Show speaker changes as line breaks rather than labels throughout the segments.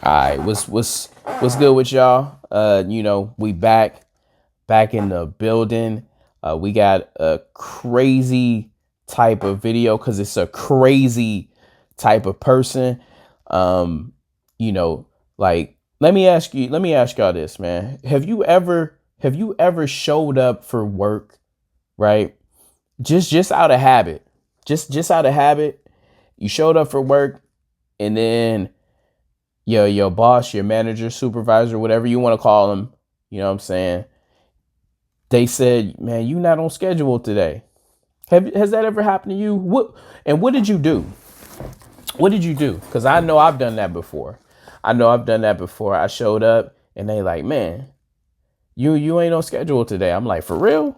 All right, what's good with y'all? We back in the building. We got a crazy type of video because it's a crazy type of person. Um, you know, like let me ask y'all this, man. Have you ever showed up for work, right? Just out of habit. Just out of habit. You showed up for work and then your boss, your manager, supervisor, whatever you want to call them, you know what I'm saying? They said, "Man, you not on schedule today." Has that ever happened to you? What did you do? What did you do? Cuz I know I've done that before. I showed up and they like, "Man, you ain't on schedule today." I'm like, "For real?"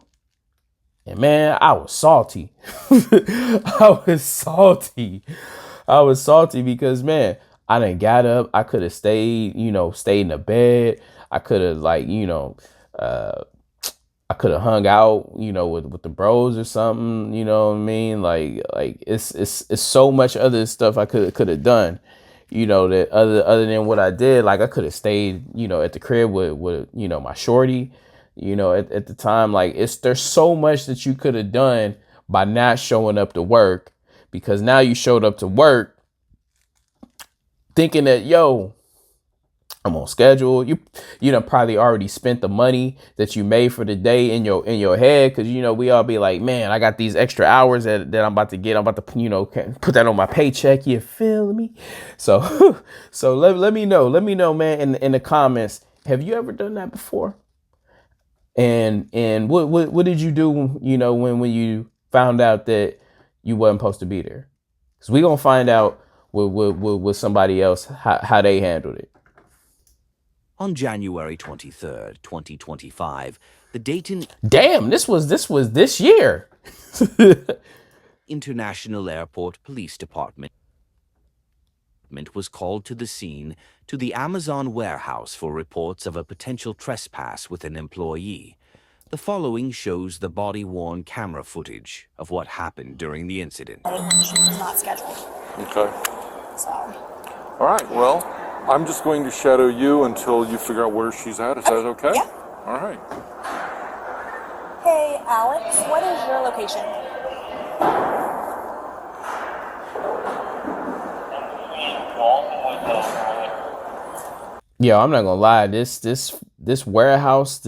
And man, I was salty. I was salty. I was salty because man, I done got up. I could have stayed, stayed in the bed. I could have uh, I could have hung out, with the bros or something. You know what I mean? Like it's so much other stuff I could have done. That other than what I did, like I could have stayed, at the crib with my shorty. At the time, like there's so much that you could have done by not showing up to work because now you showed up to work thinking that I'm on schedule. You know probably already spent the money that you made for the day in your head because we all be like, man, I got these extra hours that I'm about to get. I'm about to put that on my paycheck. You feel me? So so let me know. Let me know, man, in the comments. Have you ever done that before? And what did you do? When you found out that you wasn't supposed to be there? Because we gonna find out with somebody else how they handled it.
On January 23rd, 2025, the Dayton
Damn, this was this year.
International Airport Police Department was called to the scene to the Amazon warehouse for reports of a potential trespass with an employee. The following shows the body-worn camera footage of what happened during the incident.
She was not scheduled.
Okay.
So.
All right. Well, I'm just going to shadow you until you figure out where she's at. Is that okay?
Yeah.
All right.
Hey, Alex, what is your location?
Yo, I'm not gonna lie. This warehouse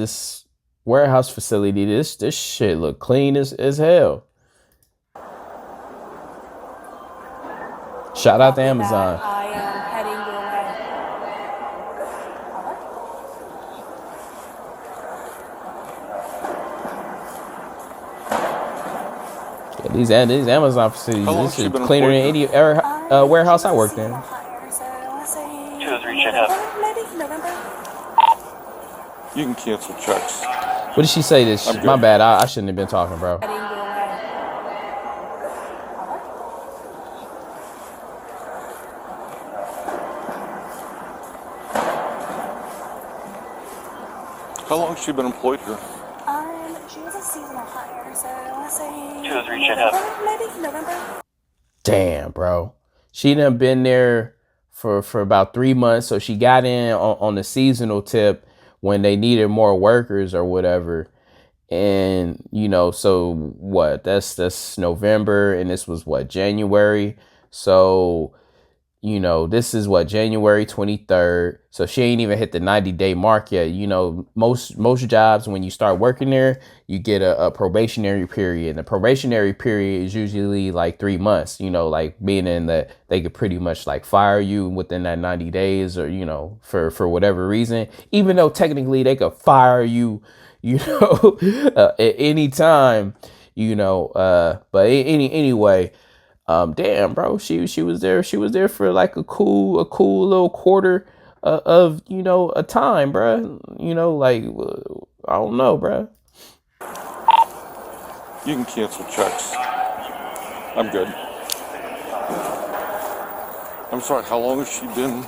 facility, this shit look clean as hell. Shout out to Amazon.
I am heading your
Yeah, these Amazon facilities,
How long
this
has she
shit
been
cleaner than
employed
any warehouse I worked in.
You can cancel checks.
What did she say? My bad. I shouldn't have been talking, bro.
How long has she been employed here?
She was a seasonal hire, so I want to say
2 or 3 check up.
maybe November.
Damn, bro. She done been there for about 3 months. So she got in on the seasonal tip when they needed more workers or whatever. And, so what? That's November and this was what, January. So, this is what, January 23rd. So she ain't even hit the 90-day mark yet. Most jobs, when you start working there, you get a probationary period. And the probationary period is usually like 3 months, like meaning that they could pretty much like fire you within that 90 days or, for whatever reason, even though technically they could fire you, at any time, but anyway. Damn, bro, she was there. She was there for like a cool little quarter of a time, bro. Like I don't know, bro.
You can cancel checks. I'm good. I'm sorry. How long has she been?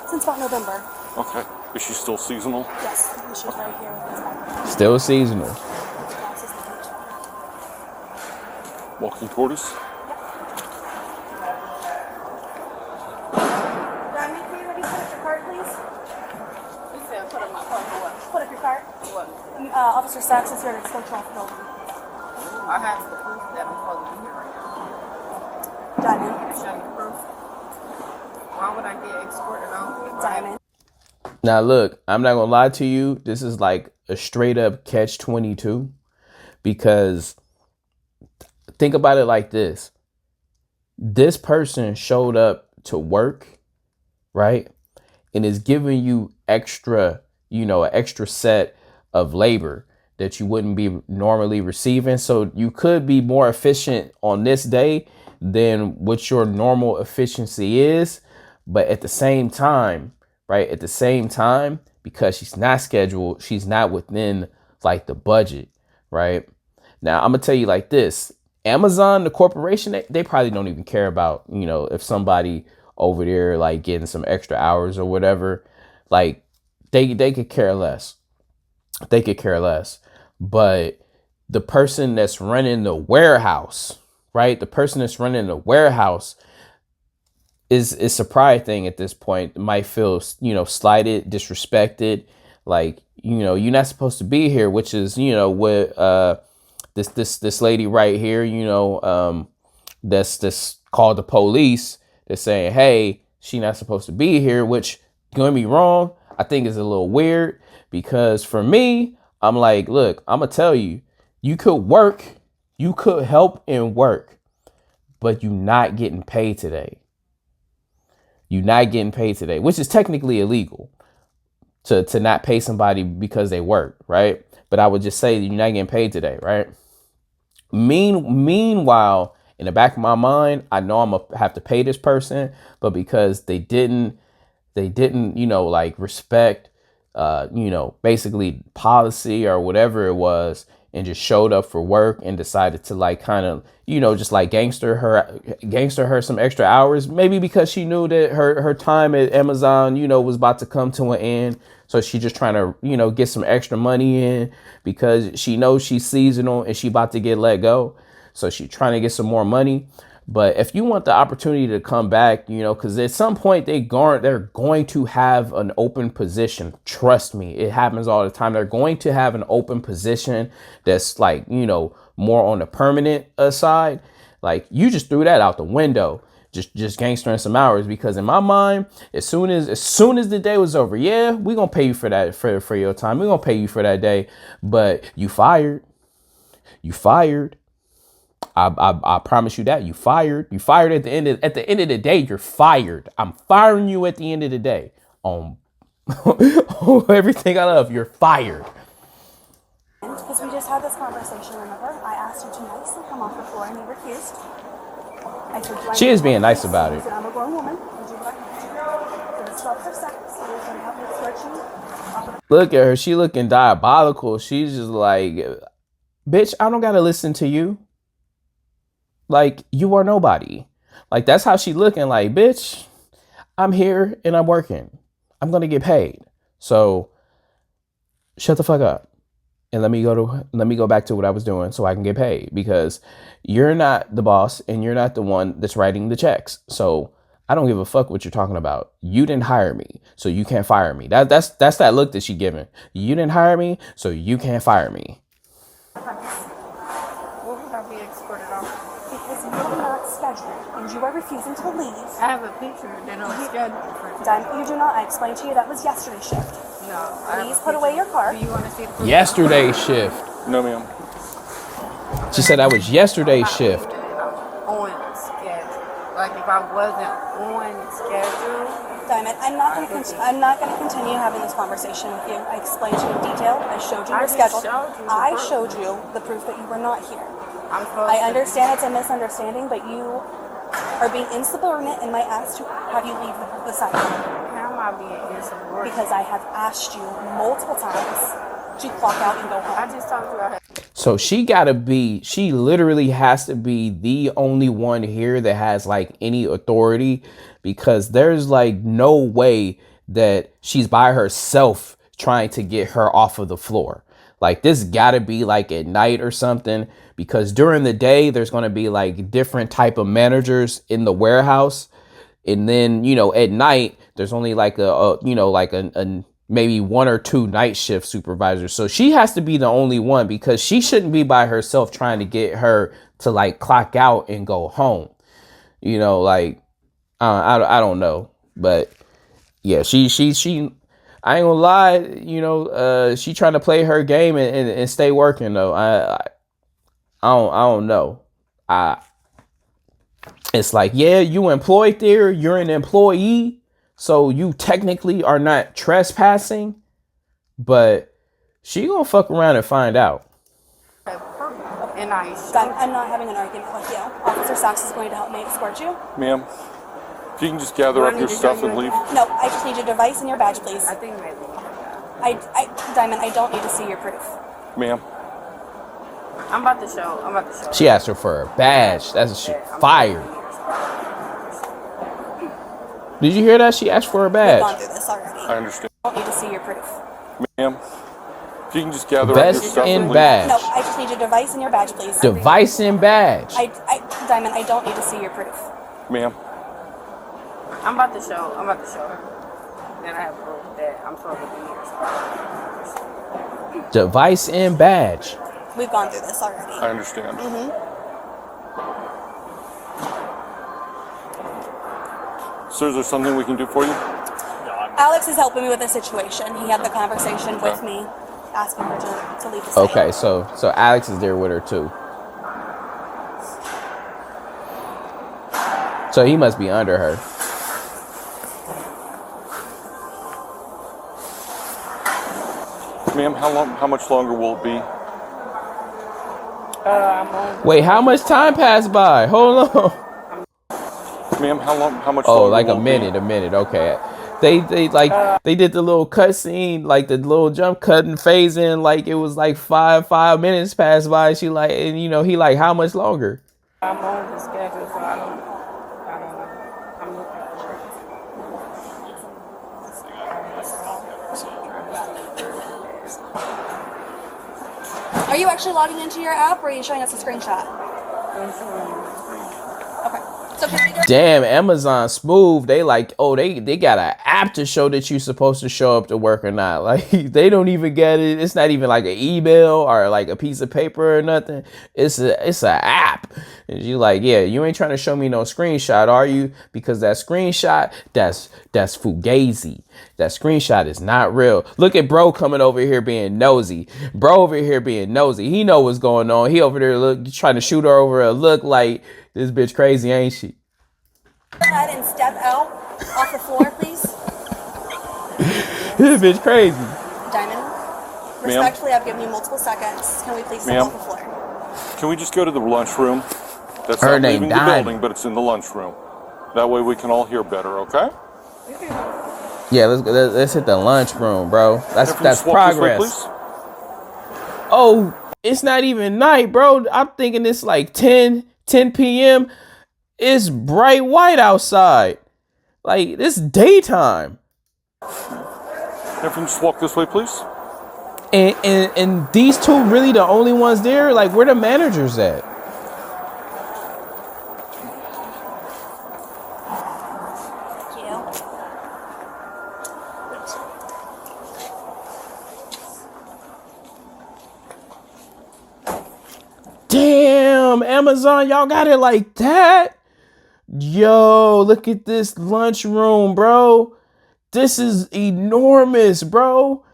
Since about November.
Okay. Is she still seasonal?
Yes, she's right here.
Still seasonal.
Walking toward us.
Randy, can you ready to put your card, please? Officer Sachs is here to escort you off the building.
I have the proof that I'm supposed to be here right now.
Diamond.
Show you the proof. Why would I get escorted off?
Diamond.
Now, look, I'm not gonna lie to you. This is like a straight up catch-22, because think about it like this. This person showed up to work, right? And is giving you extra, an extra set of labor that you wouldn't be normally receiving. So you could be more efficient on this day than what your normal efficiency is. But at the same time, right? At the same time, because she's not scheduled, she's not within like the budget, right? Now, I'm gonna tell you like this. Amazon, the corporation, they probably don't even care about, if somebody over there like getting some extra hours or whatever. Like they could care less. They could care less. But the person that's running the warehouse, right? The person that's running the warehouse is a pride thing at this point. Might feel, slighted, disrespected. Like, you're not supposed to be here, which is, what this lady right here, that's called the police. They're saying, hey, she not supposed to be here, which, don't get me wrong, I think is a little weird, because for me, I'm like, look, I'm gonna tell you, you could work, you could help and work, but you're not getting paid today. You're not getting paid today, which is technically illegal to not pay somebody because they work, right? But I would just say that you're not getting paid today, right? Meanwhile, in the back of my mind, I know I'm gonna have to pay this person, but because they didn't, respect, basically policy or whatever it was, and just showed up for work and decided to like kind of, just like gangster her some extra hours, maybe because she knew that her time at Amazon, was about to come to an end. So she just trying to, get some extra money in because she knows she's seasonal and she about to get let go. So she's trying to get some more money. But if you want the opportunity to come back, because at some point they're going to have an open position. Trust me, it happens all the time. They're going to have an open position that's like, more on the permanent side. Like, you just threw that out the window. Just gangstering some hours, because in my mind, as soon as the day was over, yeah, we're gonna pay you for that for your time. We're gonna pay you for that day, but you fired. I promise you that you fired at the end of the day. You're fired. I'm firing you at the end of the day on everything I love. You're fired.
Because we just had this conversation, remember? I asked you to nicely come off the floor and you refused. I told you
She is being nice about it.
I'm a grown woman. You do what I have to do. It's self-sex. So you're going to help me escort you off of the
Look at her. She looking diabolical. She's just like, bitch, I don't got to listen to you. Like, you are nobody. Like, that's how she looking. Like, bitch, I'm here and I'm working. I'm going to get paid. So shut the fuck up. And let me go back to what I was doing so I can get paid, because you're not the boss and you're not the one that's writing the checks. So I don't give a fuck what you're talking about. You didn't hire me, so you can't fire me. That's that look that she giving. You didn't hire me, so you can't fire me.
What would I be escorted off?
because you're not scheduled and you are refusing to leave.
I have a picture that I'm scheduled for.
Done. You do not. I explained to you that was yesterday's shift.
No. I have
Please
a
put away
picture.
your car.
Do you want to see the proof?
Yesterday's shift.
No, ma'am.
She said that was yesterday's shift.
On schedule. Like if I wasn't on schedule.
Diamond, I'm not going to continue having this conversation with you. I explained to you in detail. I showed you
I
your
just
schedule.
showed you the
I
proof.
showed you the proof that you were not here.
I'm supposed
I
to
understand it's a misunderstanding, but you are being insubordinate and might ask to have you leave the site.
How am I being insubordinate?
Because I have asked you multiple times to clock out and go home.
I just told you I had.
So she literally has to be the only one here that has like any authority, because there's like no way that she's by herself trying to get her off of the floor. Like, this gotta be like at night or something, because during the day there's going to be like different type of managers in the warehouse. And then, at night there's only like a maybe one or two night shift supervisors. So she has to be the only one because she shouldn't be by herself trying to get her to like clock out and go home. You know, like, I don't know, but yeah, she, I ain't gonna lie, you know, she trying to play her game and stay working though. I don't know. It's like, yeah, you employed there, you're an employee, so you technically are not trespassing, but she gonna fuck around and find out.
And
I'm not having an argument with you. Officer Sachs is going to help me escort you.
Ma'am, if you can just gather up your stuff and leave.
No, I just need your device and your badge, please.
I think maybe.
Diamond, I don't need to see your proof.
Ma'am.
I'm about to show.
She asked her for a badge. That's a shit fire. Did you hear that? She asked for a
We've gone
badge.
through this already.
I understand.
I don't need to see your proof.
Ma'am, if you can just gather up
Vest
your stuff
and
and leave.
badge.
No, I just need your device and your badge, please.
Device and badge.
Diamond, I don't need to see your proof.
Ma'am.
I'm about to show her. Then I have proof that I'm supposed to be here.
Device and badge.
We've gone through this already.
I understand. Sir, is there something we can do for you?
Alex is helping me with the situation. He had the conversation with me, asking her to leave the state.
Okay, so Alex is there with her too. So he must be under her.
Ma'am, how much longer will it be?
I'm on.
Wait, how much time passed by? Hold on.
Ma'am, how much
Oh,
longer
like
will
a
it be?
minute. Okay. They did the little cut scene, like the little jump cut and phase in, like it was like 5 minutes passed by. She like, and you know, he like, how much longer?
I'm on the schedule, so I don't know. I'm looking for
Are you actually logging into your app, or are you showing us a screenshot? Okay. So can we go?
Damn, Amazon smooth. They like, oh, they got an app to show that you're supposed to show up to work or not. Like they don't even get it. It's not even like an email or like a piece of paper or nothing. It's an app. And you like, yeah, you ain't trying to show me no screenshot, are you? Because that screenshot, that's fugazi. That screenshot is not real. Look at bro coming over here being nosy. Bro over here being nosy. He know what's going on. He over there trying to shoot her over a look like this bitch crazy, ain't she?
Go ahead and step out off the floor, please.
This bitch crazy.
Diamond, respectfully, I've given you multiple seconds. Can we please step
Ma'am?
off the floor?
Can we just go to the lunchroom? That's
Her
not
name
leaving the
Diamond.
building, but it's in the lunchroom. That way we can all hear better, okay?
Yeah, let's hit the lunchroom, bro. That's
Can you swap
progress.
this way, please?
Oh, it's not even night, bro. I'm thinking it's like 10 p.m. It's bright white outside. Like, it's daytime.
Everyone just walk this way, please.
And these two really the only ones there? Like, where the managers at?
Thank you.
Damn, Amazon, y'all got it like that? Yo, look at this lunchroom, bro. This is enormous, bro.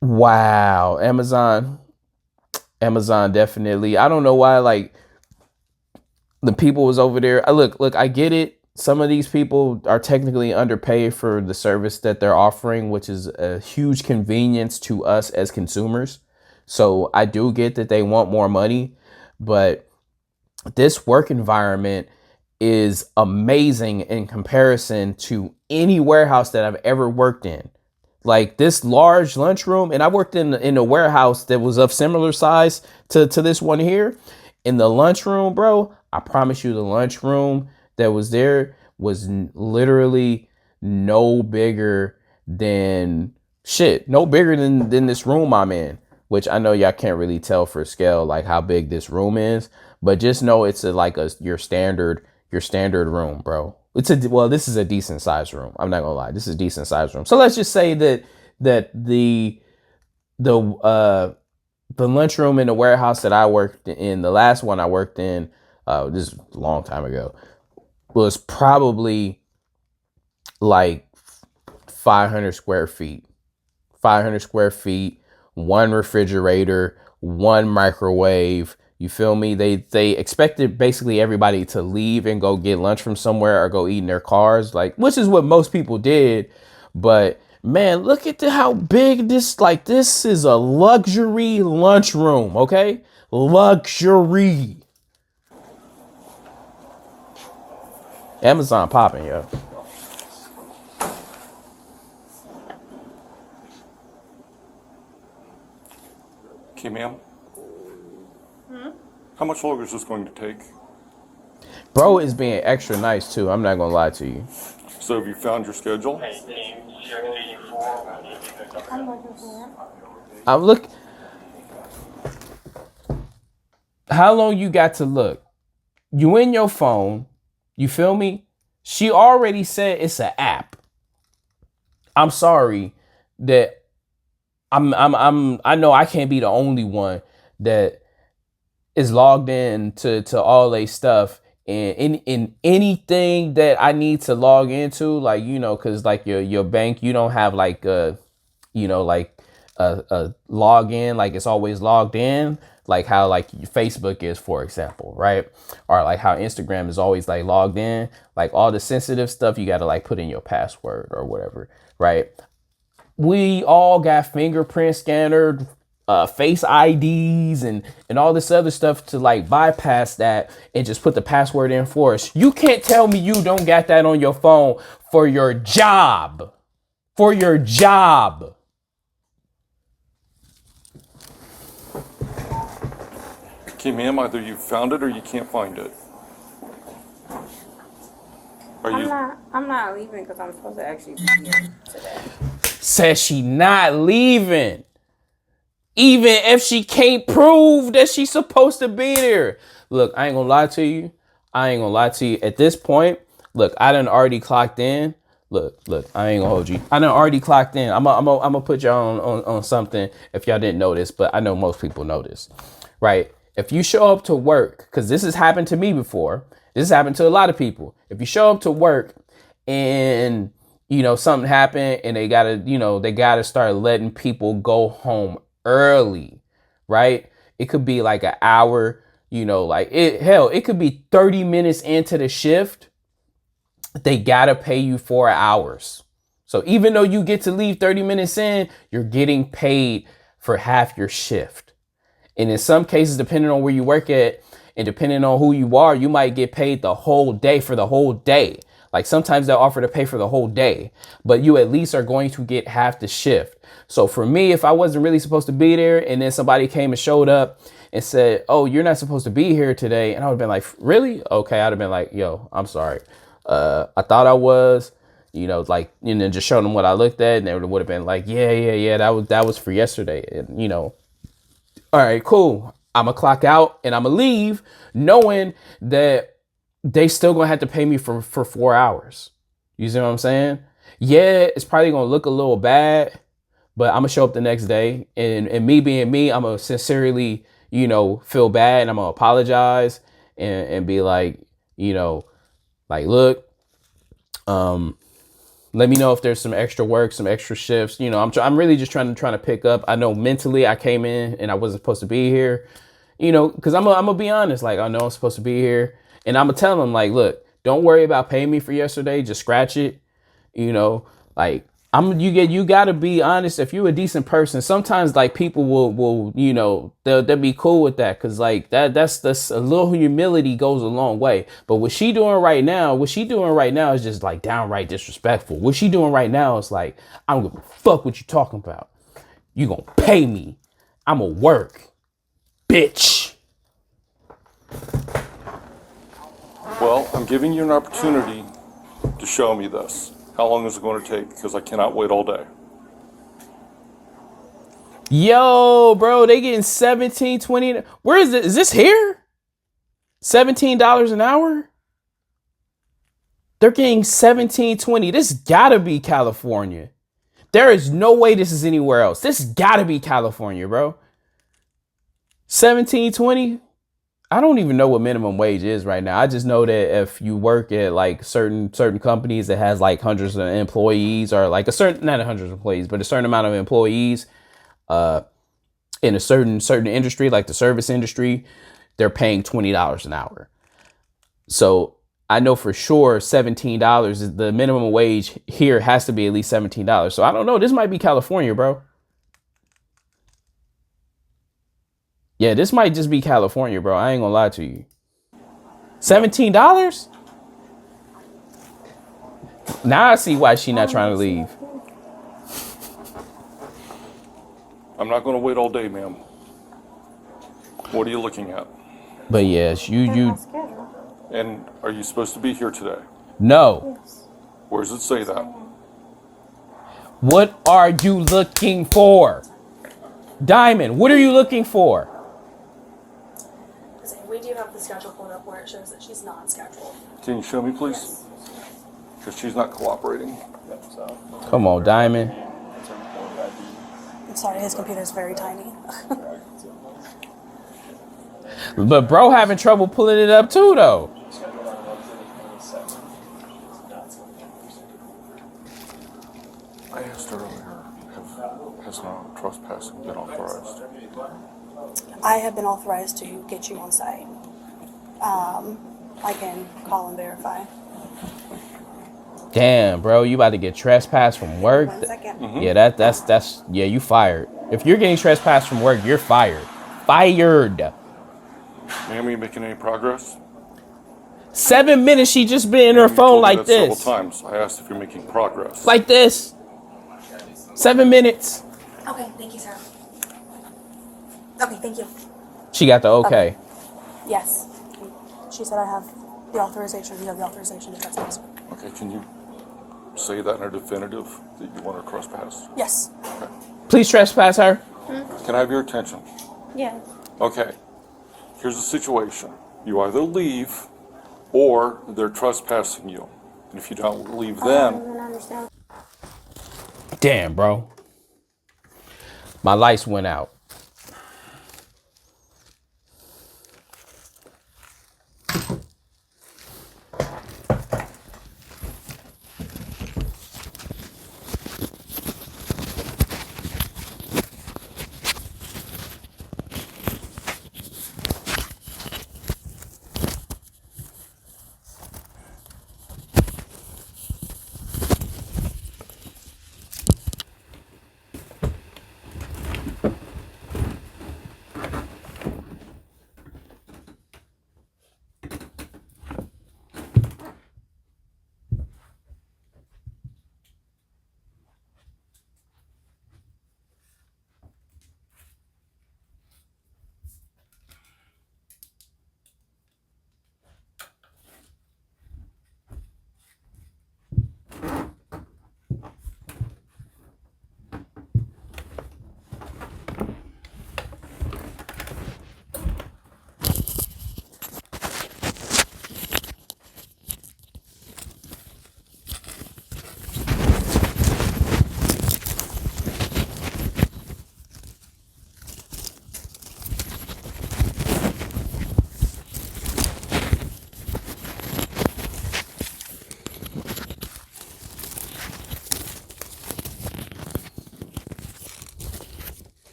Wow, Amazon definitely. I don't know why, like, the people was over there. Look, I get it. Some of these people are technically underpaid for the service that they're offering, which is a huge convenience to us as consumers. So I do get that they want more money, but this work environment is amazing in comparison to any warehouse that I've ever worked in. Like this large lunchroom, and I worked in a warehouse that was of similar size to this one here. In the lunchroom, bro, I promise you the lunchroom that was there was literally no bigger than this room I'm in, which I know y'all can't really tell for scale, like how big this room is, but just know it's your standard room, bro. This is a decent sized room. I'm not gonna lie. This is a decent sized room. So let's just say that the lunchroom in the warehouse that I worked in, the last one I worked in, this is a long time ago, was probably like 500 square feet. 500 square feet, one refrigerator, one microwave. You feel me? They expected basically everybody to leave and go get lunch from somewhere or go eat in their cars, like, which is what most people did. But man, look at how big this, like, this is a luxury lunchroom, okay? Luxury. Amazon popping, yo.
Okay, ma'am. How much longer is this going to take?
Bro is being extra nice too. I'm not gonna lie to you.
So have you found your schedule?
I'm looking for
I'm look. How long you got to look? You in your phone. You feel me? She already said it's an app. I'm sorry that I know I can't be the only one that is logged in to all they stuff, and in anything that I need to log into, like, you know, cause like your bank, you don't have like like a login, like it's always logged in, like how like Facebook is, for example, right? Or like how Instagram is always like logged in, like all the sensitive stuff you got to like put in your password or whatever, right? We all got fingerprint scanner, face IDs and all this other stuff to like bypass that and just put the password in for us. You can't tell me you don't got that on your phone for your job. For your job.
Okay, ma'am, either you found it or you can't find it.
I'm not leaving because I'm supposed to actually be here today.
Says she not leaving. Even if she can't prove that she's supposed to be there. Look, I ain't gonna lie to you. At this point, look, I done already clocked in. Look, I ain't gonna hold you. I done already clocked in. I'm gonna put y'all on something if y'all didn't notice, but I know most people know this, right? If you show up to work, because this has happened to me before. This has happened to a lot of people. If you show up to work and, you know, something happened and they gotta start letting people go home early, right? It could be like an hour, you know, like it could be 30 minutes into the shift. They gotta pay you 4 hours. So even though you get to leave 30 minutes in, you're getting paid for half your shift. And in some cases, depending on where you work at and depending on who you are, you might get paid the whole day for the whole day. Like sometimes they'll offer to pay for the whole day, but you at least are going to get half the shift. So for me, if I wasn't really supposed to be there and then somebody came and showed up and said, oh, you're not supposed to be here today. And I would have been like, really? Okay. I'd have been like, yo, I'm sorry. I thought I was, you know, like, and then just showed them what I looked at and they would have been like, yeah. That was for yesterday. And, you know, all right, cool. I'm gonna clock out and I'm gonna leave knowing that they still gonna have to pay me for 4 hours. You see what I'm saying? Yeah, it's probably gonna look a little bad, but I'm gonna show up the next day and me being me, I'm gonna sincerely, you know, feel bad and I'm gonna apologize and be like, you know, like, look, let me know if there's some extra work, some extra shifts. You know, I'm really just trying to pick up. I know mentally I came in and I wasn't supposed to be here, you know, because I'm gonna be honest. Like, I know I'm supposed to be here and I'm gonna tell them, like, look, don't worry about paying me for yesterday. Just scratch it. You know, like you gotta be honest. If you're a decent person, sometimes like people will, you know, they'll be cool with that. Cause like that's a little humility goes a long way. But what she doing right now is just like downright disrespectful. What she doing right now is like, I don't give a fuck what you talking about. You gonna pay me. I'ma work, bitch.
Well, I'm giving you an opportunity to show me this. How long is it going to take? Because I cannot wait all day.
Yo, bro, they getting 17, 20. Where is it? Is this here? $17 an hour? They're getting 17.20. This gotta be California. There is no way this is anywhere else. This gotta be California, bro. 17.20. I don't even know what minimum wage is right now. I just know that if you work at like certain companies that has like hundreds of employees, or like a certain, not hundreds of employees, but a certain amount of employees, in a certain industry, like the service industry, they're paying $20 an hour. So I know for sure $17 is the minimum wage here, has to be at least $17. So I don't know. This might be California, bro. Yeah, this might just be California, bro. I ain't gonna lie to you. $17? Now I see why she not trying to leave.
I'm not going to wait all day, ma'am. What are you looking at?
But yes, you
And are you supposed to be here today?
no.
Where does it say that?
What are you looking for? Diamond, what are you looking for?
We do have the schedule pulled up where it shows that she's non-scheduled.
Can you show me, please? Because she's not cooperating.
Come on, Diamond.
I'm sorry, his computer is very tiny.
But bro having trouble pulling it up too, though.
I asked earlier, has not trespassing been authorized?
I have been authorized to get you on site. I can call and verify.
Damn, bro, you about to get trespassed from work?
1 second.
Yeah, that's yeah, you fired. If you're getting trespassed from work, you're fired. Fired.
Ma'am, are you making any progress?
7 minutes she just been in her
You
phone
told me
like
that
this.
several times. I asked if you're making progress.
Like this. 7 minutes.
Okay, thank you, sir. Okay, thank you.
She got the okay.
Yes. She said I have the authorization. You have the authorization to trespass.
Okay, can you say that in a definitive that you want to trespass?
Yes.
Please trespass her.
Can I have your attention?
Yeah.
Okay, here's the situation. You either leave or they're trespassing you. And if you don't leave then,
understand.
Damn, bro. My lights went out.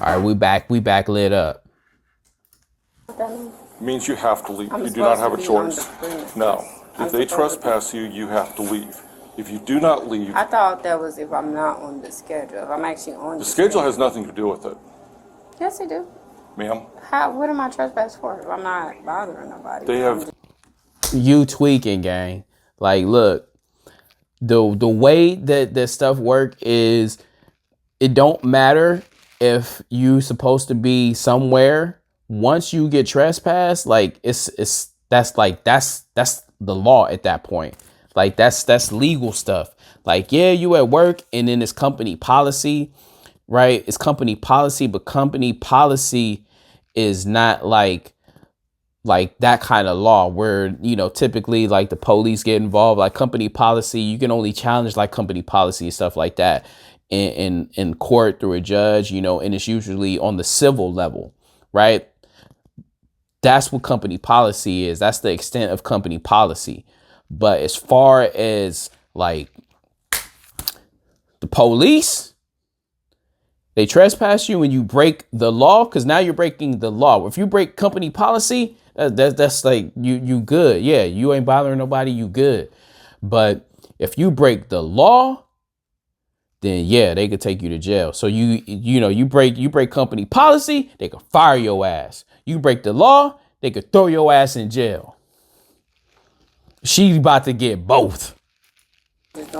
All right, we back lit up.
means you have to leave.
I'm
You do not have a
supposed to
choice.
be on the screen.
No.
I'm
If they
supposed to be.
trespass you, you have to leave. If you do not leave,
I thought that was if I'm not on the schedule. If I'm actually on
the schedule has nothing to do with it,
Yes, they do.
ma'am.
What am I trespassed for? If I'm not bothering nobody.
They have
You tweaking, gang. Like, look, the way that stuff work is it don't matter if you supposed to be somewhere, once you get trespassed, like that's the law at that point. Like that's legal stuff. Like, yeah, you at work and then it's company policy, right? It's company policy, but company policy is not like that kind of law where, you know, typically like the police get involved. Like company policy, you can only challenge like company policy and stuff like that in court through a judge, you know, and it's usually on the civil level, right? That's what company policy is. That's the extent of company policy. But as far as like the police, they trespass you and you break the law, because now you're breaking the law. If you break company policy, that's like you good. Yeah, you ain't bothering nobody, you good. But if you break the law, then yeah, they could take you to jail. So you break company policy, they could fire your ass. You break the law, they could throw your ass in jail. She's about to get both.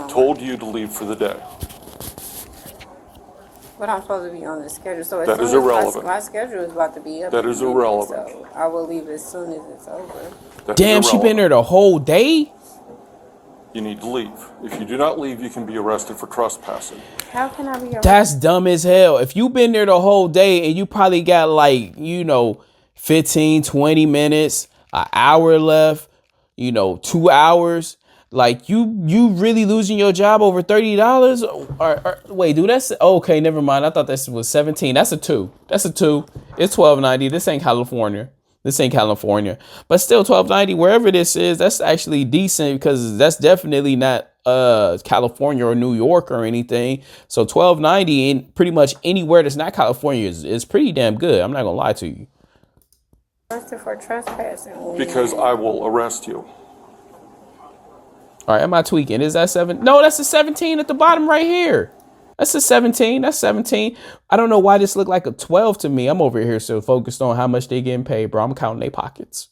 Told you to leave for the day.
But I'm supposed to be on the schedule, so
That is irrelevant.
My schedule is about to be up.
That is irrelevant.
So I will leave as soon as it's over.
That's
Damn, she been
irrelevant.
there the whole day?
You need to leave. If you do not leave, you can be arrested for trespassing.
How can I be arrested?
That's dumb as hell. If you been there the whole day and you probably got like, 15, 20 minutes, an hour left, 2 hours, like you really losing your job over $30? Or wait, dude, that's okay. Never mind. I thought this was 17. That's a two. It's $12.90. This ain't California. But still $12.90 wherever this is. That's actually decent because that's definitely not California or New York or anything. So $12.90 in pretty much anywhere that's not California is pretty damn good. I'm not gonna lie to you.
Arrested for trespassing.
Because I will arrest you.
All right, am I tweaking? Is that 7? No, that's a 17 at the bottom right here. That's a 17. That's 17. I don't know why this looked like a 12 to me. I'm over here so focused on how much they getting paid, bro. I'm counting their pockets.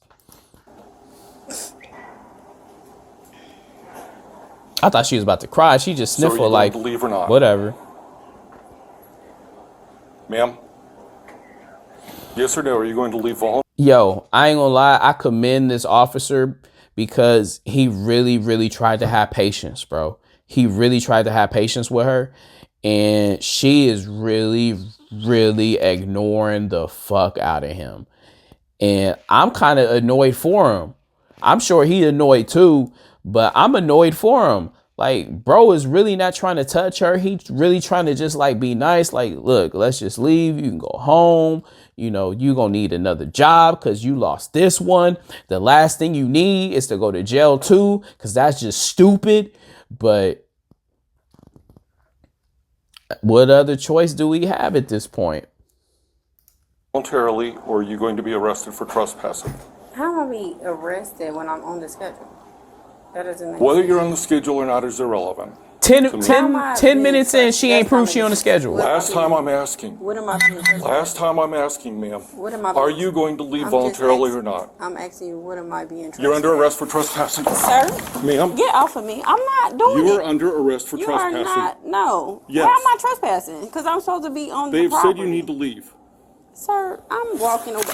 I thought she was about to cry. She just
So are you
sniffled
going
like,
to leave or not?
whatever.
Ma'am? Yes or no? Are you going to leave voluntarily?
Yo, I ain't gonna lie. I commend this officer because he really, really tried to have patience, bro. He really tried to have patience with her. And she is really, really ignoring the fuck out of him. And I'm kind of annoyed for him. I'm sure he annoyed too, but I'm annoyed for him. Like, bro is really not trying to touch her. He's really trying to just like be nice. Like, look, let's just leave. You can go home. You're going to need another job because you lost this one. The last thing you need is to go to jail too, because that's just stupid. But what other choice do we have at this point?
Voluntarily, or are you going to be arrested for trespassing?
How am I be arrested when I'm on the schedule? That doesn't make
Whether
sense.
you're on the schedule or not is irrelevant.
10
How
minutes in, she ain't proved she on the schedule.
Last time I'm asking.
What am I being arrested?
Last time I'm asking, ma'am.
What am I
Are
being-
you going to leave
I'm just
voluntarily
asking-
or not?
I'm asking you, what am I being
You're under
trespassed?
arrest for trespassing.
Sir,
Ma'am,
get off of me. I'm not doing
you
it.
are under arrest for
You are
trespassing.
not. No.
Yes.
Why am I trespassing? Because I'm supposed to be on
They've
the property.
said you need to leave.
Sir, I'm walking away.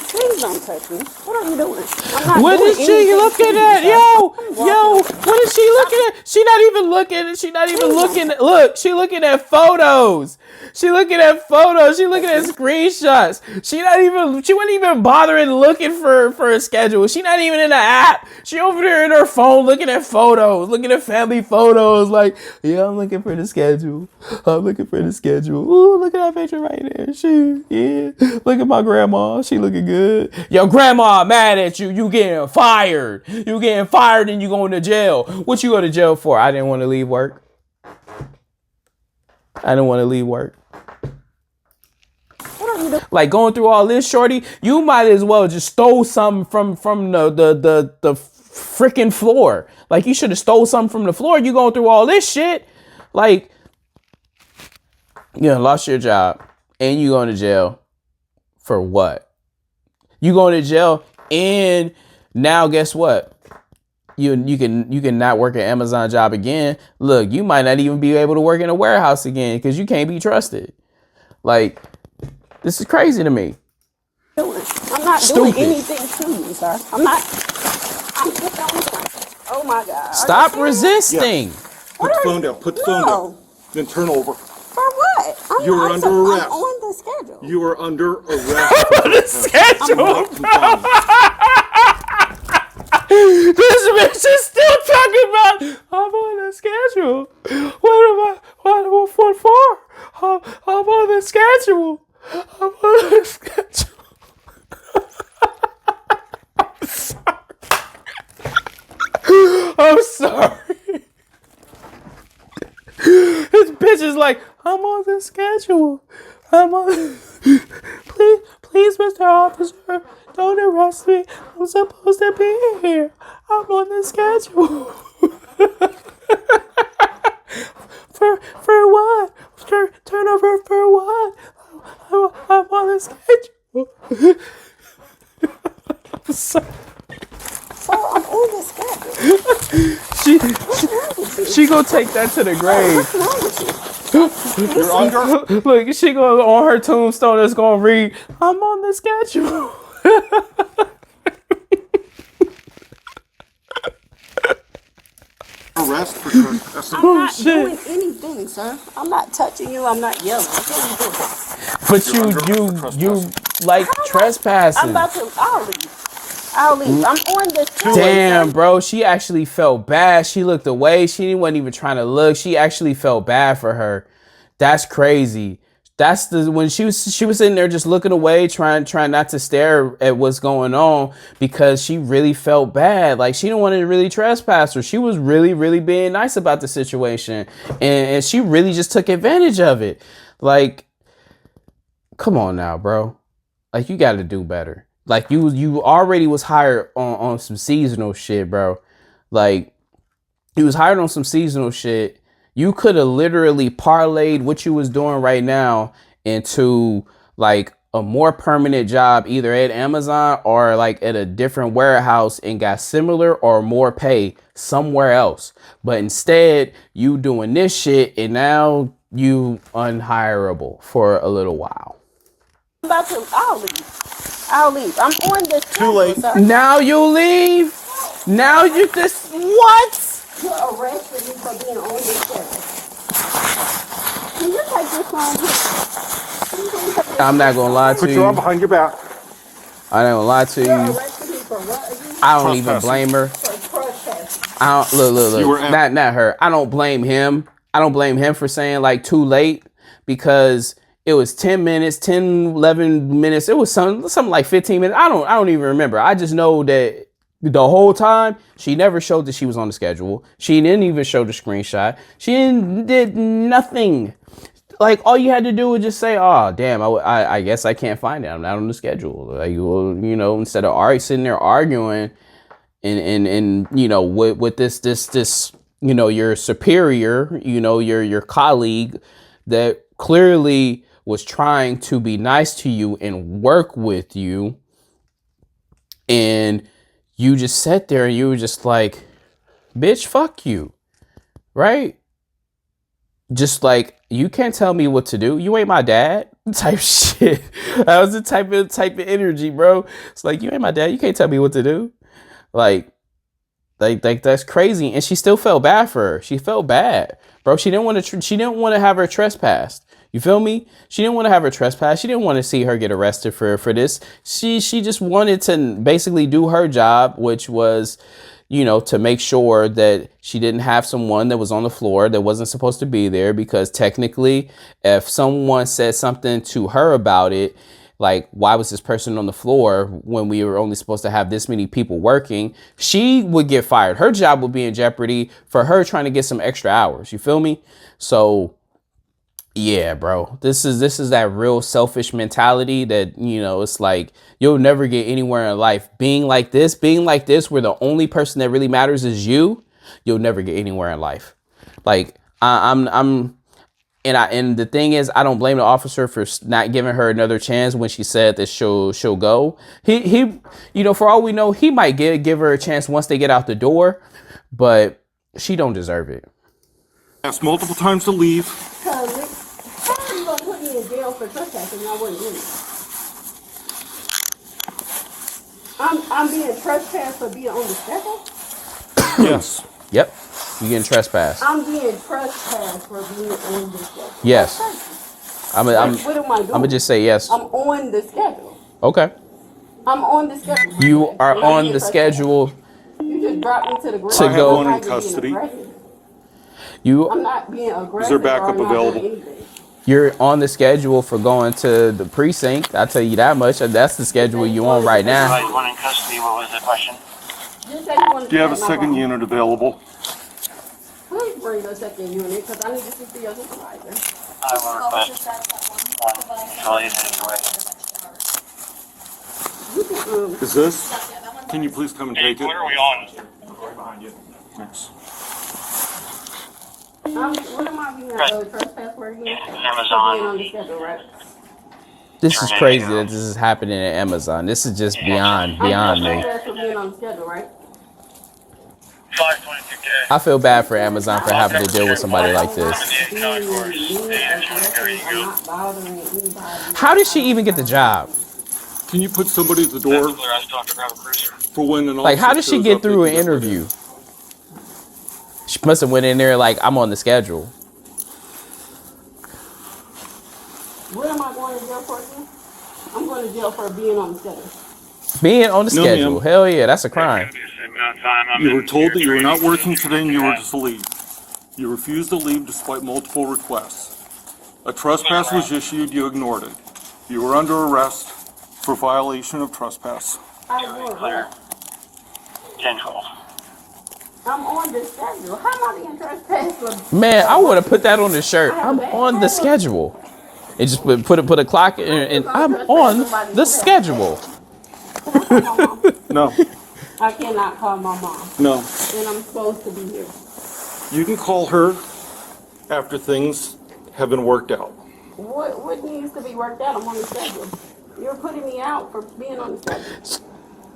Please don't touch me. What are you doing? I'm not
What
doing
is she
anything
looking
to
at?
you, sir.
Yo,
I'm
yo,
walking
what is she looking at? She not even looking. She not even looking. Look, she looking at photos. She looking at photos. She looking at screenshots. She wasn't even bothering looking for a schedule. She not even in the app. She over there in her phone looking at photos, looking at family photos. Like, yeah, I'm looking for the schedule. Ooh, look at that picture right there. Look at my grandma. She looking good. Your grandma mad at you. You getting fired. You getting fired and you going to jail. What you go to jail for? I didn't want to leave work. Like going through all this, shorty, you might as well just stole something from the freaking floor. Like you should have stole something from the floor. You going through all this shit. Like, lost your job and you going to jail for what? You going to jail and now guess what? You can not work an Amazon job again. Look, you might not even be able to work in a warehouse again because you can't be trusted. Like, this is crazy to me.
I'm not doing
Stupid.
anything to you, sir. I'm not. I'm just on the phone. Oh my God. Are you
Stop
serious?
resisting.
Put the phone down. Put the phone
No.
down. Then turn over.
For what?
You're under arrest.
I'm on the schedule.
You are under arrest.
The schedule.
Not confined.
This bitch is still talking about, I'm on the schedule. What am I? What for? I'm on the schedule. I'm on the schedule. I'm sorry. This bitch is like, I'm on the schedule. I'm on. Please, Mr. Officer, don't arrest me. I'm supposed to be here. I'm on the schedule. For what? Turnover for what? I'm on the schedule. I'm sorry.
So I'm on the schedule.
She gonna take that to the grave.
What's wrong with you?
You're under.
Look, she gonna on her tombstone is gonna read, I'm on the schedule.
Arrest for trespassing.
I'm not
shit.
doing anything, sir. I'm not touching you. I'm not yelling. What are you doing?
But
You're under
you like trespassing.
I'm about to. I'll leave. I'll leave. I'm on this.
Damn, bro. She actually felt bad. She looked away. She wasn't even trying to look. She actually felt bad for her. That's crazy. That's when she was sitting there just looking away, trying not to stare at what's going on because she really felt bad. Like she didn't want to really trespass her. She was really being nice about the situation, and she really just took advantage of it. Like, come on now, bro. Like you got to do better. Like you already was hired on some seasonal shit, bro. Like you was hired on some seasonal shit. You could have literally parlayed what you was doing right now into like a more permanent job, either at Amazon or like at a different warehouse and got similar or more pay somewhere else. But instead you doing this shit and now you unhireable for a little while.
I'm about to. I'll leave. I'm on this.
Too late.
Sir.
Now you leave. Now you just what?
You're arresting me for being on this schedule. Can you take this phone here?
I'm not gonna lie to
Put your arm
you.
behind your back.
I ain't gonna lie to
You're
you.
arresting me for what again?
I don't even
Trespassing.
blame her.
For trespassing.
I don't
You were
look. Not her. I don't blame him. I don't blame him for saying like too late because it was 10 minutes, 10, 11 minutes. It was something like 15 minutes. I don't even remember. I just know that the whole time she never showed that she was on the schedule. She didn't even show the screenshot. She did nothing. Like all you had to do was just say, "Oh, damn, I guess I can't find it. I'm not on the schedule." Like, well, you know, instead of sitting there arguing and you know with this you know your superior, you know your colleague that clearly was trying to be nice to you and work with you, and you just sat there and you were just like, "Bitch, fuck you," right? Just like, you can't tell me what to do. You ain't my dad type shit. That was the type of energy, bro. It's like, you ain't my dad. You can't tell me what to do. Like that's crazy. And she still felt bad for her. She felt bad, bro. She didn't want to have her trespassed. You feel me? She didn't want to have her trespassed. She didn't want to see her get arrested for this. She just wanted to basically do her job, which was, you know, to make sure that she didn't have someone that was on the floor that wasn't supposed to be there, because technically if someone said something to her about it, like, why was this person on the floor when we were only supposed to have this many people working, she would get fired. Her job would be in jeopardy for her trying to get some extra hours. You feel me? So yeah, bro, this is that real selfish mentality that, you know, it's like you'll never get anywhere in life. Being like this, where the only person that really matters is you'll never get anywhere in life. Like and the thing is, I don't blame the officer for not giving her another chance when she said that she'll go. He, you know, for all we know, he might give her a chance once they get out the door, but she don't deserve it.
Asked multiple times to leave.
How are you gonna put me in jail for
for trespassing and I wasn't doing it. I'm being trespassed for being on the schedule?
Yes.
Yep. You getting trespassed.
I'm being trespassed for being on the schedule.
Yes. I'm
What am I doing?
gonna just say yes.
I'm on the schedule.
Okay.
I'm on the schedule.
You are
And I'm
on
being
the
trespassed.
schedule.
You just dropped me to the ground.
To
I have
go-
one
I'm
in
not being
custody.
aggressive.
You
I'm not being aggressive.
Is there backup
or I'm not doing
available?
anything.
you're on the schedule for going to the precinct. I tell you that much. That's the schedule you on right now.
Right, one in custody. What was the question?
Just say you want to
Do you have a
check my
second
phone.
unit available?
Please bring the second unit because I need to speak to your supervisor.
I will request control you anyway.
You can,
Is this? Can you please come and take it?
What are we on?
Thanks.
what am I being trespass for again?
Amazon.
For being on the schedule, right?
This is crazy that this is happening at Amazon. This is just beyond me.
I'm being trespassed for being on the schedule, right?
522K.
I feel bad for Amazon for having to deal with somebody like this.
Being aggressive, I'm not bothering anybody.
How did she even get the job?
Can you put somebody at the door
I still have to grab a cruiser.
for when an
Like, how
officer
did she
shows
get
up, they
through an
can get rid of
interview? She must have went in there like, I'm on the schedule.
What am I going to jail for again? I'm going to jail for being on the schedule.
Being on the
No,
schedule.
ma'am.
Hell yeah, that's a crime.
You were told that you were not working today and you were to leave. You refused to leave despite multiple requests. A trespass was issued, you ignored it. You were under arrest for violation of trespass.
I will.
Clear. 10-12.
I'm on the schedule. How am I being trespassed for?
Man, I would have put that on the shirt. I'm on the schedule. It just put a clock in, and I'm on the schedule.
No,
I cannot call my mom,
no.
and I'm supposed to be here.
You can call her after things have been worked out.
What needs to be worked out? I'm on the schedule. You're putting me out for being on the schedule.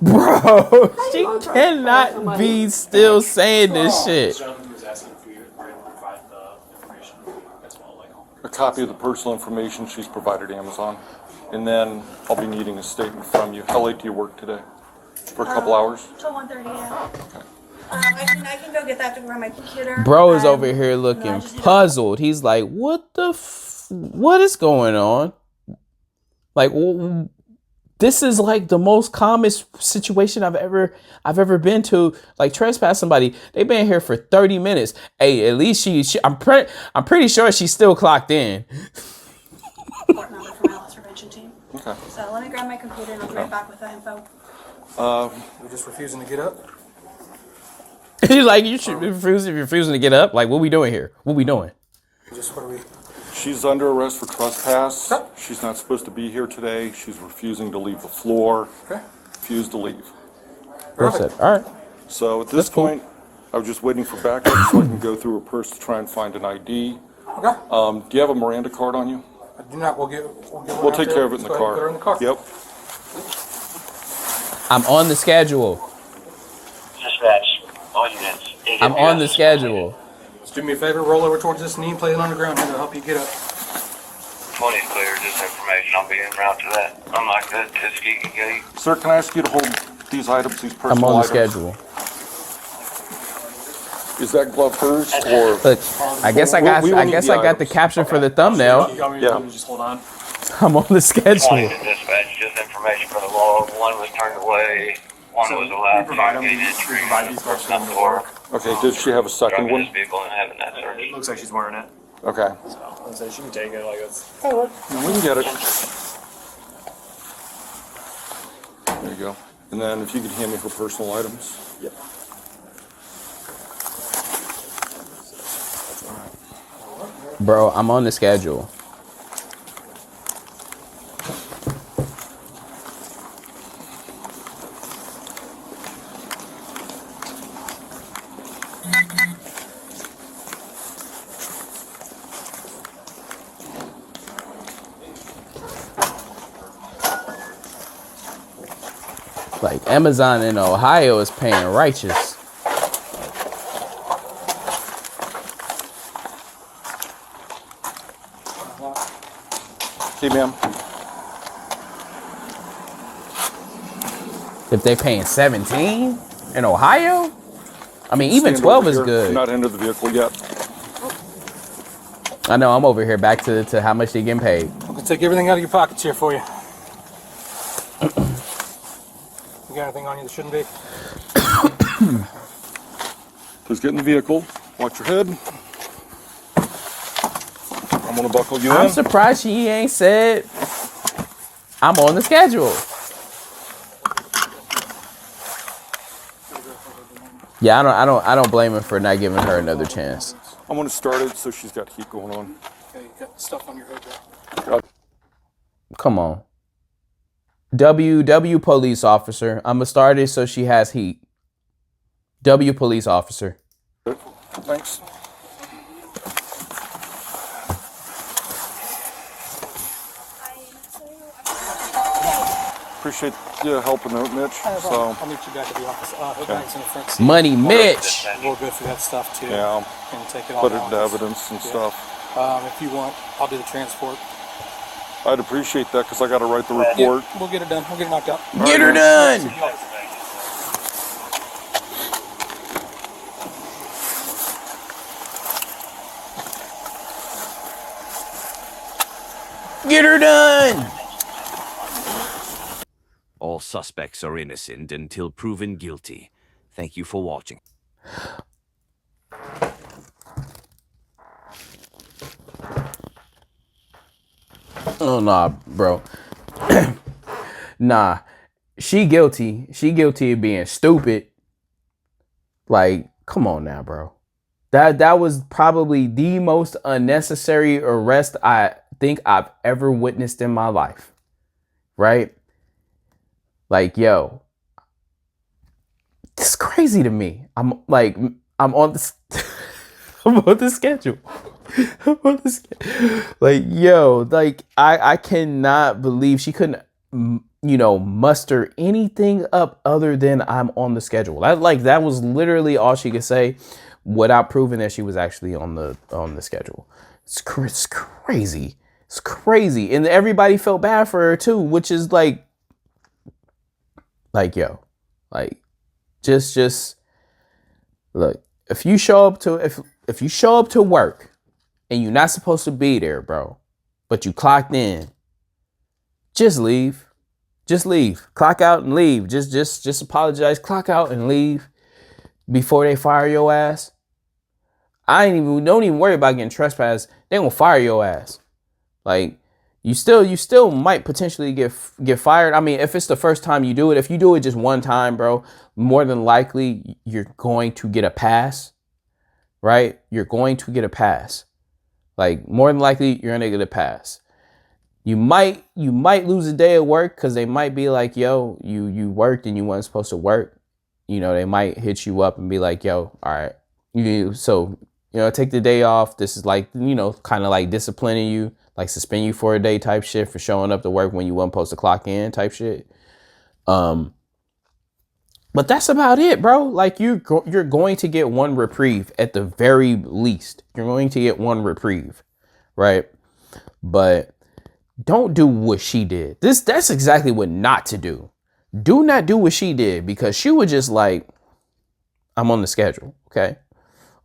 Bro, she cannot be still saying this shit.
Gentleman was asking if we are able to provide the information as well, like
A copy of the personal information she's provided Amazon. And then I'll be needing a statement from you. How late do you work today? For a couple hours?
Till 1:30, yeah. I can go get that to grab my computer.
Bro is over here
I
looking
just need to-
puzzled. He's like, what what is going on? Like, this is like the most common situation I've ever been to. Like, trespass somebody. They've been here for 30 minutes. Hey, at least I'm pretty sure she's still clocked in.
Report number from my loss prevention team.
Okay.
So let me grab my computer and I'll be right back with that info.
We're just refusing to get up.
He's like, you're refusing to get up. Like, what we doing here? What we doing?
Just what are we?
She's under arrest for trespass. She's not supposed to be here today. She's refusing to leave the floor.
Okay.
Refused to leave.
What's that? All right.
So at this
That's cool.
point, I was just waiting for backup so I can go through her purse to try and find an ID.
Okay.
Do you have a Miranda card on you?
I do not. We'll get one
We'll
out
take
there.
care of it in
Let's
the
go ahead and
car.
put her in the car.
Yep.
I'm on the schedule.
Dispatch. All units.
I'm on the schedule.
Just do me a favor. Roll over towards this knee and place it on the ground here to help you get up.
20 is clear. Just information. I'll be en route to that. Unlike that Tuskegee Gate.
Sir, can I ask you to hold these items, these personal
I'm on the
items?
schedule.
Is that glove hers or?
Look, I guess I got
We will need the
the
items.
caption for the thumbnail.
Yeah.
Just hold on.
I'm on the
20
schedule.
to dispatch. Just information for the log. One was turned away. One
So
was allowed
we provide them.
to gain
We
entry.
provide these folks for them to
Door.
work.
Okay, does she have a second
Driving
one?
this vehicle and having that search.
It looks like she's wearing it.
Okay,
So let's say she can take it. Like it's.
we can get it. There you go. And then if you could hand me her personal items.
Yep.
Bro, I'm on the schedule. Like, Amazon in Ohio is paying righteous.
Okay, ma'am.
If they paying 17 in Ohio, I mean, even
Stand
12
over
is
here.
good.
Not into the vehicle yet.
I know, I'm over here back to how much they getting paid.
I'm gonna take everything out of your pockets here for you. You got anything on you that shouldn't be?
Please get in the vehicle. Watch your head. I'm gonna buckle you
I'm
in.
surprised she ain't said I'm on the schedule. Yeah, I don't blame him for not giving her another chance.
I'm gonna start it so she's got heat going on.
Okay, you got stuff on your hood there.
Come on. W police officer. I'm gonna start it so she has heat. W police officer.
Thanks. Appreciate you helping out, Mitch. So,
I'll meet you back at the office. Hood bag's in the front seat.
Money Mitch.
We'll go through that stuff too.
yeah,
And take it all
put it
down.
into evidence and
Yeah.
stuff.
If you want, I'll do the transport.
I'd appreciate that because I got to write the report.
We'll get it done. We'll get it knocked out.
Get her done. Get her done.
All suspects are innocent until proven guilty. Thank you for watching.
Oh nah, bro. Nah. She guilty. She guilty of being stupid. Like, come on now, bro. That was probably the most unnecessary arrest I think I've ever witnessed in my life. Right? Like, yo. It's crazy to me. I'm on the I'm on the schedule. I'm on the schedule. Like, yo, like I cannot believe she couldn't muster anything up other than I'm on the schedule. That was literally all she could say without proving that she was actually on the schedule. It's crazy. It's crazy. And everybody felt bad for her too, which is like yo, like just look, if you show up to work and you're not supposed to be there, bro, but you clocked in, just leave. Just leave. Clock out and leave. Just apologize. Clock out and leave before they fire your ass. Don't even worry about getting trespassed. They gonna fire your ass. Like, you still might potentially get fired. I mean, if it's the first time you do it, if you do it just one time, bro, more than likely you're going to get a pass. Right? You're going to get a pass. Like, more than likely you're gonna get a pass. You might lose a day of work because they might be like, yo, you worked and you weren't supposed to work. They might hit you up and be like, yo, all right, take the day off. This is like, kind of like disciplining you, like suspend you for a day type shit for showing up to work when you weren't supposed to clock in type shit. But that's about it, bro. Like, you're going to get one reprieve at the very least. You're going to get one reprieve, right? But don't do what she did. That's exactly what not to do. Do not do what she did, because she was just like, I'm on the schedule, okay?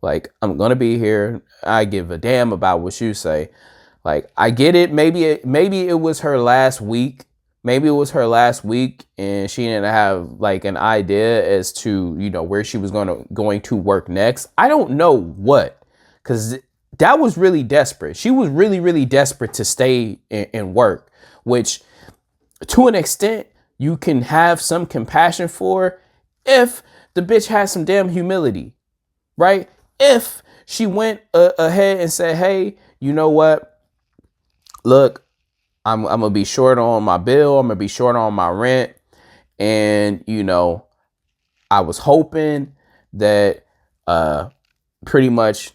Like, I'm gonna be here. I give a damn about what you say. Like, I get it. Maybe it was her last week. Maybe it was her last week, and she didn't have like an idea as to where she was going to work next. I don't know what, because that was really desperate. She was really, really desperate to stay and work, which to an extent you can have some compassion for if the bitch has some damn humility, right? If she went ahead and said, hey, you know what? Look, I'm going to be short on my bill. I'm going to be short on my rent. And, I was hoping that pretty much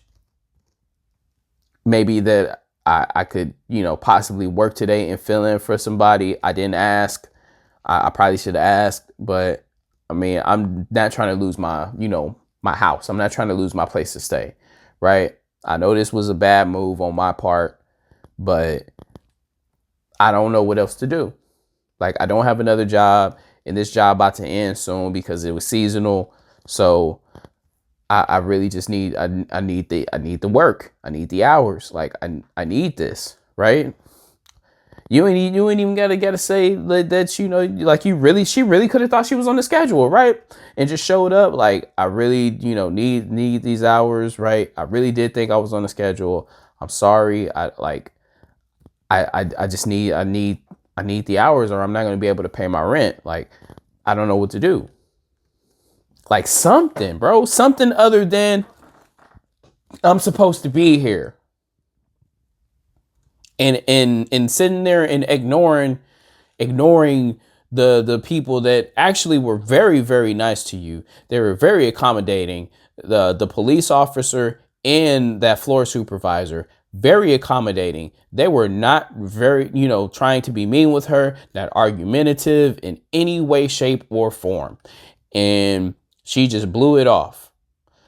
maybe that I could, possibly work today and fill in for somebody. I didn't ask. I probably should have asked, but I mean, I'm not trying to lose my, my house. I'm not trying to lose my place to stay, right? I know this was a bad move on my part, but I don't know what else to do. Like, I don't have another job, and this job about to end soon because it was seasonal. So I really just need, I need the work. I need the hours. Like, I need this, right? You ain't even gotta say that, you know, like she really could have thought she was on the schedule, right? And just showed up. Like, I really, you know, need these hours, right? I really did think I was on the schedule. I'm sorry. I just need the hours, or I'm not gonna be able to pay my rent. Like, I don't know what to do. Like, something, bro, something other than I'm supposed to be here. And sitting there and ignoring the people that actually were very, very nice to you. They were very accommodating. The police officer and that floor supervisor, very accommodating. They were not very, you know, trying to be mean with her, not argumentative in any way, shape, or form. And she just blew it off.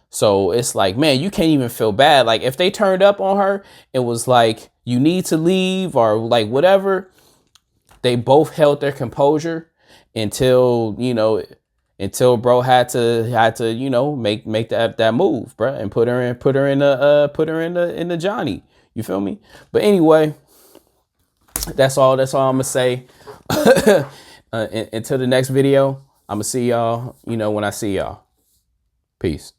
So it's like, man, you can't even feel bad. Like, if they turned up on her, it was like, you need to leave or like whatever. They both held their composure until bro had to, you know, make that move, bro, and put her in the Johnny. You feel me? But anyway, that's all I'm gonna say. Until the next video, I'm gonna see y'all, you know, when I see y'all. Peace.